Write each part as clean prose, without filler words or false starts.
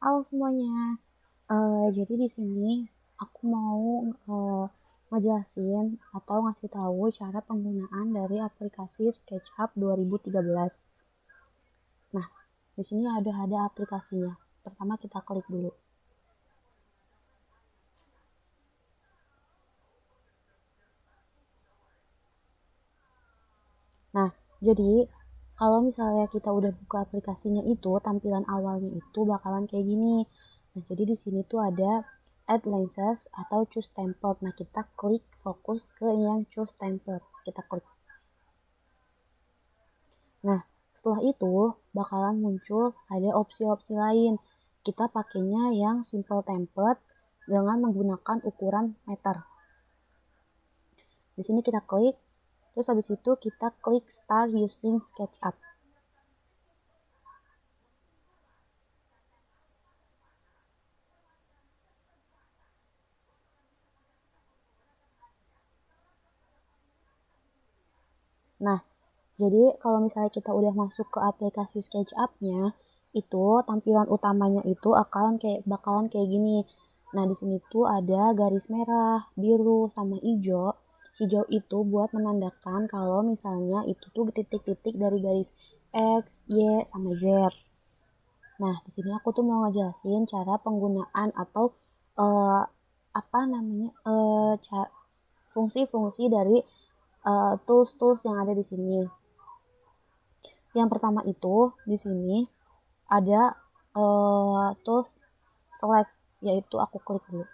Halo semuanya. Jadi di sini aku mau ngejelasin atau ngasih tahu cara penggunaan dari aplikasi SketchUp 2013. Nah, di sini ada aplikasinya. Pertama kita klik dulu. Nah, jadi kalau misalnya kita udah buka aplikasinya itu, tampilan awalnya itu bakalan kayak gini. Nah, jadi di sini tuh ada add lenses atau choose template. Nah, kita klik fokus ke yang choose template. Kita klik. Nah, setelah itu bakalan muncul ada opsi-opsi lain. Kita pakainya yang simple template dengan menggunakan ukuran meter. Di sini kita klik, terus habis itu kita klik start using SketchUp. Nah, jadi kalau misalnya kita udah masuk ke aplikasi SketchUp-nya, itu tampilan utamanya itu bakalan kayak gini. Nah, di sini tuh ada garis merah, biru, sama hijau. Hijau itu buat menandakan kalau misalnya itu tuh titik-titik dari garis X, Y, sama Z. Nah, di sini aku tuh mau ngejelasin cara penggunaan atau uh, apa namanya fungsi-fungsi dari tools-tools yang ada di sini. Yang pertama itu di sini ada tools select, yaitu aku klik dulu.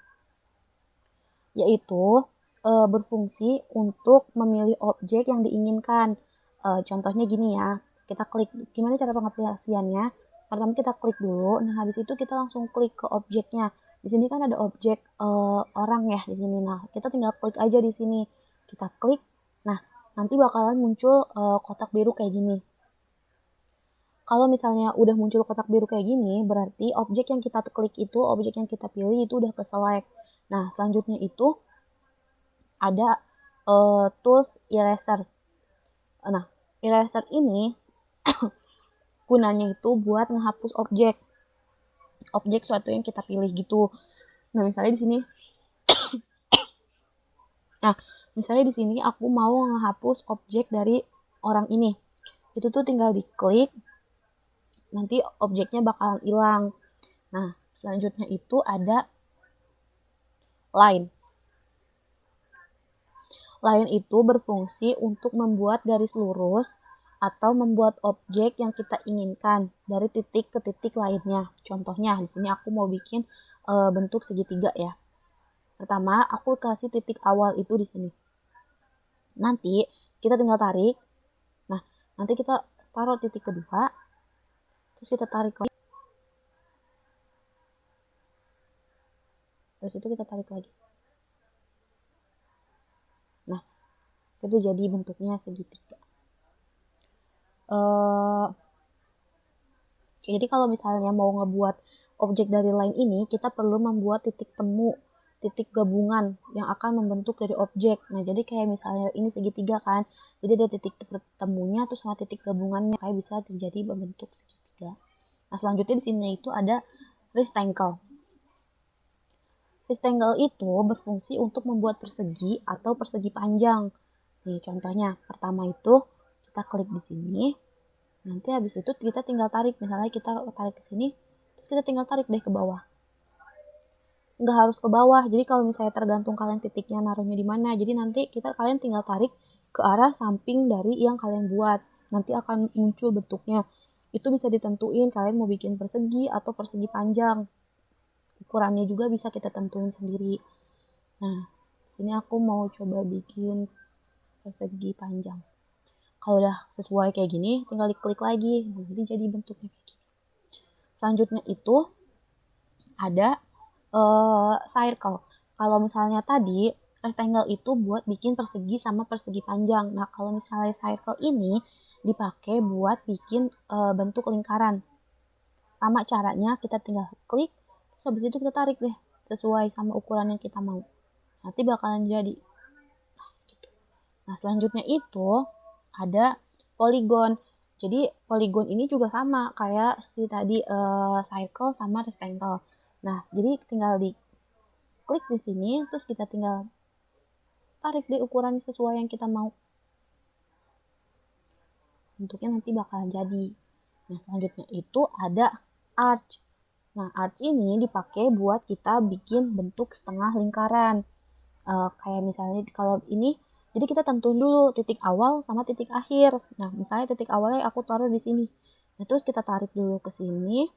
Yaitu berfungsi untuk memilih objek yang diinginkan. Contohnya gini ya, kita klik gimana cara pengaplikasiannya. Pertama kita klik dulu, nah habis itu kita langsung klik ke objeknya. Di sini kan ada objek orang ya di sini. Nah, kita tinggal klik aja di sini. Kita klik. Nah, nanti bakalan muncul kotak biru kayak gini. Kalau misalnya udah muncul kotak biru kayak gini, berarti objek yang kita klik itu, objek yang kita pilih itu udah ke select. Nah, selanjutnya itu ada tools eraser. Nah, eraser ini gunanya itu buat menghapus objek suatu yang kita pilih gitu. Nah, misalnya di sini, nah misalnya di sini aku mau menghapus objek dari orang ini. Itu tuh tinggal diklik, nanti objeknya bakalan hilang. Nah, selanjutnya itu ada line. Line itu berfungsi untuk membuat garis lurus atau membuat objek yang kita inginkan dari titik ke titik lainnya. Contohnya di sini aku mau bikin bentuk segitiga ya. Pertama, aku kasih titik awal itu di sini. Nanti kita tinggal tarik. Nah, nanti kita taruh titik kedua. Terus kita tarik lagi. Terus itu kita tarik lagi. Nah, itu jadi bentuknya segitiga. Jadi kalau misalnya mau ngebuat objek dari line ini, kita perlu membuat titik temu, titik gabungan yang akan membentuk dari objek. Nah, jadi kayak misalnya ini segitiga kan, jadi ada titik temunya terus sama titik gabungannya, kayak bisa terjadi membentuk segitiga. Nah, selanjutnya di sini itu ada rectangle. Rectangle itu berfungsi untuk membuat persegi atau persegi panjang. Nih, contohnya pertama itu kita klik di sini. Nanti habis itu kita tinggal tarik. Misalnya kita tarik ke sini, terus kita tinggal tarik deh ke bawah. Nggak harus ke bawah. Jadi kalau misalnya tergantung kalian titiknya naruhnya di mana. Jadi nanti kalian tinggal tarik ke arah samping dari yang kalian buat. Nanti akan muncul bentuknya. Itu bisa ditentuin kalian mau bikin persegi atau persegi panjang. Ukurannya juga bisa kita tentuin sendiri. Nah, sini aku mau coba bikin persegi panjang. Kalau udah sesuai kayak gini, tinggal diklik lagi. Jadi bentuknya kayak gini. Selanjutnya itu ada circle. Kalau misalnya tadi rectangle itu buat bikin persegi sama persegi panjang. Nah, kalau misalnya circle ini dipakai buat bikin bentuk lingkaran. Sama caranya kita tinggal klik, terus habis itu kita tarik deh sesuai sama ukuran yang kita mau. Nanti bakalan jadi. Nah, selanjutnya itu ada polygon. Jadi poligon ini juga sama kayak si tadi circle sama rectangle. Nah, jadi tinggal di klik di sini, terus kita tinggal tarik deh ukuran sesuai yang kita mau. Bentuknya nanti bakalan jadi. Nah, selanjutnya itu ada arch. Nah, arch ini dipakai buat kita bikin bentuk setengah lingkaran. Kayak misalnya kalau ini, jadi kita tentuin dulu titik awal sama titik akhir. Nah, misalnya titik awalnya aku taruh di sini. Nah, terus kita tarik dulu ke sini.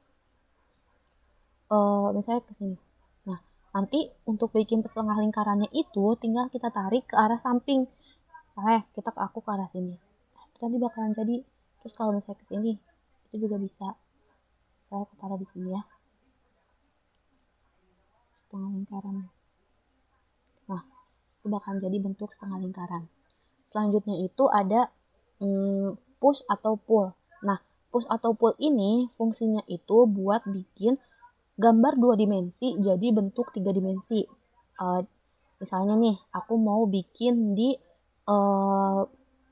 Misalnya ke sini. Nah, nanti untuk bikin setengah lingkarannya itu tinggal kita tarik ke arah samping. Misalnya aku ke arah sini. Nah, itu nanti bakalan jadi. Terus kalau misalnya ke sini, itu juga bisa. Saya aku taruh di sini ya. Setengah lingkaran. Nah, itu bakalan jadi bentuk setengah lingkaran. Selanjutnya itu ada push atau pull. Nah, push atau pull ini fungsinya itu buat bikin gambar 2 dimensi jadi bentuk 3 dimensi. Misalnya nih, aku mau bikin di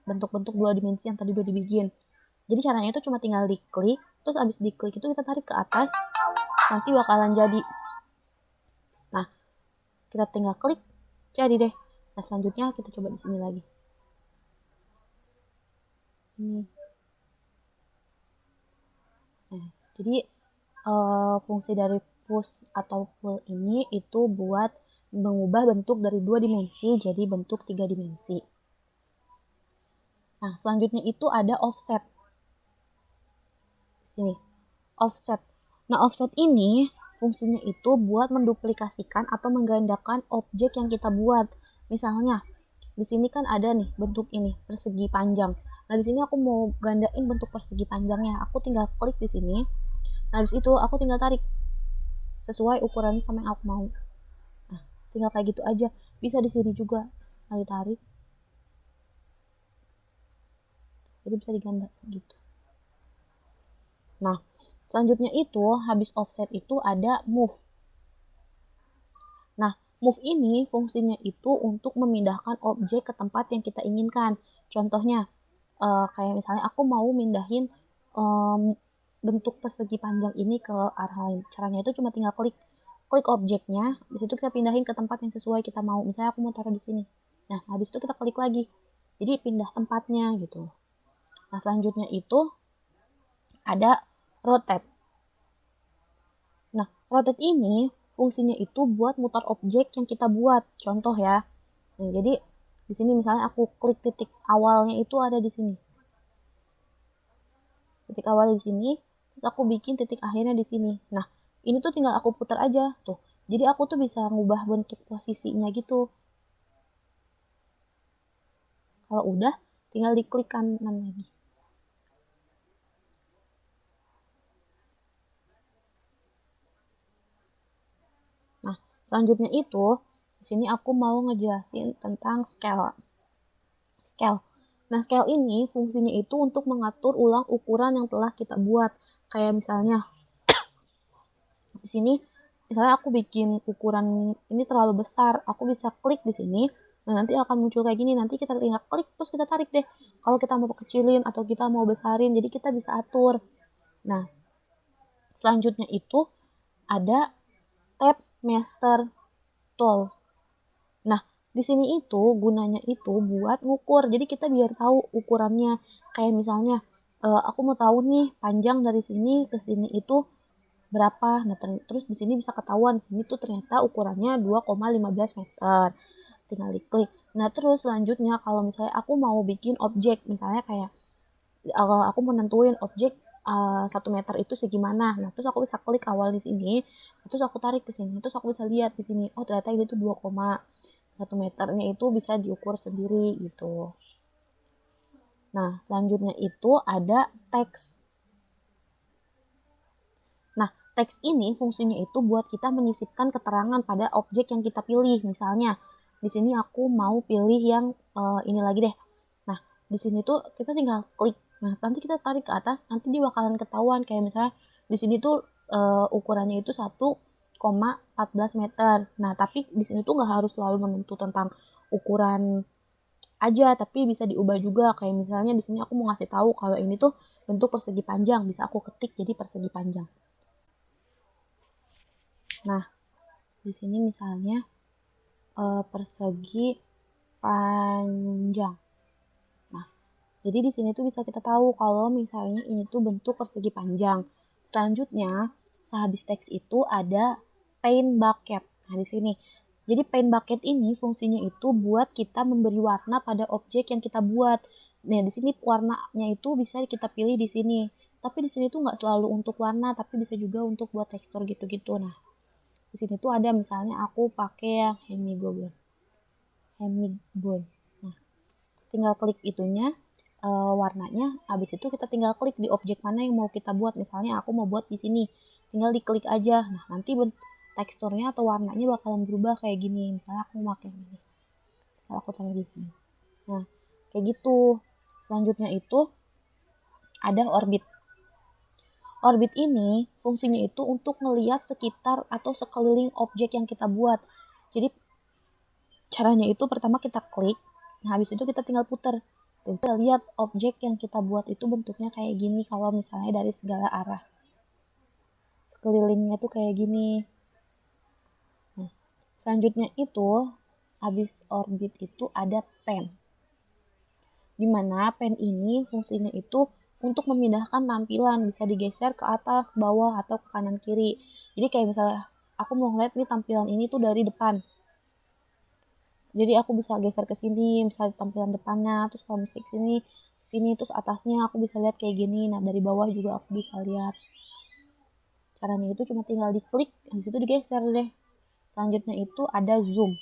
bentuk-bentuk 2 dimensi yang tadi udah dibikin. Jadi caranya itu cuma tinggal diklik, terus abis diklik itu kita tarik ke atas, nanti bakalan jadi. Nah, kita tinggal klik, jadi deh. Nah, selanjutnya kita coba di sini lagi. Ini. Nah, jadi fungsi dari push atau pull ini itu buat mengubah bentuk dari 2 dimensi jadi bentuk 3 dimensi. Nah, selanjutnya itu ada offset. Sini, offset. Nah, offset ini fungsinya itu buat menduplikasikan atau menggandakan objek yang kita buat. Misalnya, di sini kan ada nih bentuk ini, persegi panjang. Nah, di sini aku mau gandain bentuk persegi panjangnya. Aku tinggal klik di sini. Nah, habis itu aku tinggal tarik sesuai ukurannya sama yang aku mau. Nah, tinggal kayak gitu aja. Bisa di sini juga. Nah, ditarik. Jadi bisa diganda gitu. Nah, selanjutnya itu habis offset itu ada move. Nah, move ini fungsinya itu untuk memindahkan objek ke tempat yang kita inginkan. Contohnya, kayak misalnya aku mau mindahin bentuk persegi panjang ini ke arah lain. Caranya itu cuma tinggal klik objeknya, habis itu kita pindahin ke tempat yang sesuai kita mau. Misalnya aku mau taruh di sini. Nah, habis itu kita klik lagi. Jadi pindah tempatnya gitu. Nah, selanjutnya itu ada rotate. Nah, rotate ini fungsinya itu buat mutar objek yang kita buat. Contoh ya. Nah, jadi di sini misalnya aku klik titik awalnya itu ada di sini. Titik awalnya di sini, terus aku bikin titik akhirnya di sini. Nah, ini tuh tinggal aku putar aja tuh. Jadi aku tuh bisa ngubah bentuk posisinya gitu. Kalau udah, tinggal diklik kanan lagi. Nah, selanjutnya itu di sini aku mau ngejelasin tentang scale. Scale. Nah, scale ini fungsinya itu untuk mengatur ulang ukuran yang telah kita buat. Kayak misalnya di sini misalnya aku bikin ukuran ini terlalu besar, aku bisa klik di sini. Nah, nanti akan muncul kayak gini. Nanti kita tinggal klik terus kita tarik deh. Kalau kita mau kecilin atau kita mau besarin, jadi kita bisa atur. Nah, selanjutnya itu ada tab master tools. Nah, di sini itu gunanya itu buat ngukur. Jadi kita biar tahu ukurannya. Kayak misalnya aku mau tahu nih panjang dari sini ke sini itu berapa. Nah, terus di sini bisa ketahuan di sini tuh ternyata ukurannya 2,15 meter. Tinggal diklik. Nah, terus selanjutnya kalau misalnya aku mau bikin objek, misalnya kayak aku mau nentuin objek 1 meter itu segimana. Nah, terus aku bisa klik awal di sini, terus aku tarik ke sini, terus aku bisa lihat di sini, oh ternyata ini tuh 2,1 meternya itu bisa diukur sendiri gitu. Nah, selanjutnya itu ada teks. Nah, teks ini fungsinya itu buat kita menyisipkan keterangan pada objek yang kita pilih. Misalnya, di sini aku mau pilih yang ini lagi deh. Nah, di sini tuh kita tinggal klik. Nah, nanti kita tarik ke atas, nanti dia bakalan ketahuan. Kayak misalnya, di sini tuh ukurannya itu 1,14 meter. Nah, tapi di sini tuh nggak harus selalu menentu tentang ukuran aja, tapi bisa diubah juga. Kayak misalnya di sini aku mau ngasih tahu kalau ini tuh bentuk persegi panjang, bisa aku ketik jadi persegi panjang. Nah, di sini misalnya persegi panjang. Nah, jadi di sini tuh bisa kita tahu kalau misalnya ini tuh bentuk persegi panjang. Selanjutnya, sehabis teks itu ada paint bucket. Nah, di sini. Jadi paint bucket ini fungsinya itu buat kita memberi warna pada objek yang kita buat. Nah, di sini warnanya itu bisa kita pilih di sini. Tapi di sini tuh nggak selalu untuk warna, tapi bisa juga untuk buat tekstur gitu-gitu. Nah, di sini tuh ada misalnya aku pakai yang hemigoblin. Nah, tinggal klik itunya, warnanya. Habis itu kita tinggal klik di objek mana yang mau kita buat. Misalnya aku mau buat di sini, tinggal diklik aja. Nah, nanti teksturnya atau warnanya bakalan berubah kayak gini. Misalnya aku mau pakai ini, kalau aku taruh di sini. Nah, kayak gitu. Selanjutnya itu ada orbit. Orbit ini fungsinya itu untuk melihat sekitar atau sekeliling objek yang kita buat. Jadi caranya itu pertama kita klik, nah habis itu kita tinggal puter. Tuh, kita lihat objek yang kita buat itu bentuknya kayak gini kalau misalnya dari segala arah. Sekelilingnya tuh kayak gini. Nah, selanjutnya itu habis orbit itu ada pen. Dimana pen ini fungsinya itu untuk memindahkan tampilan, bisa digeser ke atas, ke bawah, atau ke kanan kiri. Jadi kayak misalnya aku mau ngeliat nih tampilan ini tuh dari depan. Jadi aku bisa geser ke sini, misalnya tampilan depannya, terus kalau misalnya sini, terus atasnya aku bisa lihat kayak gini. Nah, dari bawah juga aku bisa lihat. Caranya itu cuma tinggal diklik, habis itu digeser deh. Selanjutnya itu ada zoom.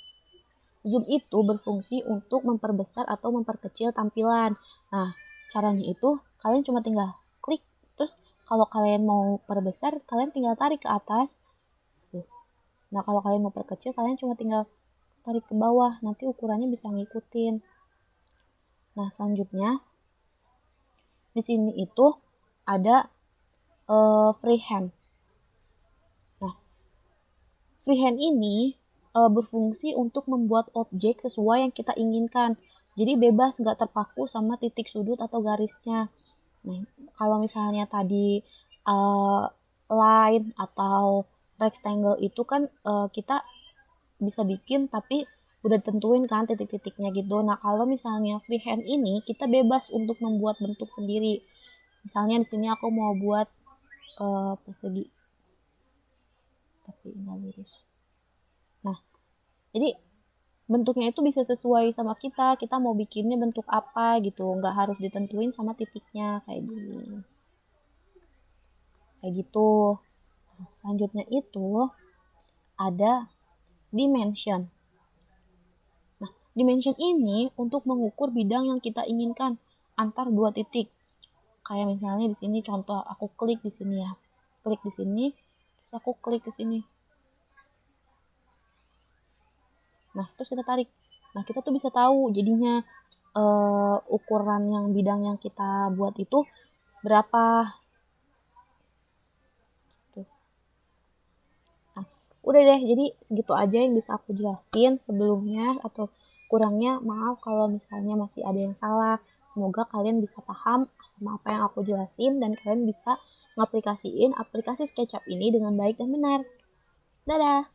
Zoom itu berfungsi untuk memperbesar atau memperkecil tampilan. Nah, caranya itu kalian cuma tinggal klik, terus kalau kalian mau perbesar, kalian tinggal tarik ke atas. Tuh. Nah, kalau kalian mau perkecil, kalian cuma tinggal tarik ke bawah, nanti ukurannya bisa ngikutin. Nah, selanjutnya di sini itu ada freehand. Nah, freehand ini berfungsi untuk membuat objek sesuai yang kita inginkan. Jadi bebas, nggak terpaku sama titik sudut atau garisnya. Nah, kalau misalnya tadi line atau rectangle itu kan kita bisa bikin tapi udah tentuin kan titik-titiknya gitu. Nah, kalau misalnya freehand ini kita bebas untuk membuat bentuk sendiri. Misalnya di sini aku mau buat persegi tapi nggak lurus. Nah, jadi bentuknya itu bisa sesuai sama kita mau bikinnya bentuk apa gitu, nggak harus ditentuin sama titiknya kayak gini, kayak gitu. Selanjutnya itu ada dimension. Nah, dimension ini untuk mengukur bidang yang kita inginkan antar dua titik. Kayak misalnya di sini contoh aku klik di sini ya. Klik di sini, terus aku klik ke sini. Nah, terus kita tarik. Nah, kita tuh bisa tahu jadinya ukuran yang bidang yang kita buat itu berapa. Tuh. Nah, udah deh, jadi segitu aja yang bisa aku jelasin sebelumnya, atau kurangnya maaf kalau misalnya masih ada yang salah. Semoga kalian bisa paham sama apa yang aku jelasin dan kalian bisa ngaplikasiin aplikasi SketchUp ini dengan baik dan benar. Dadah!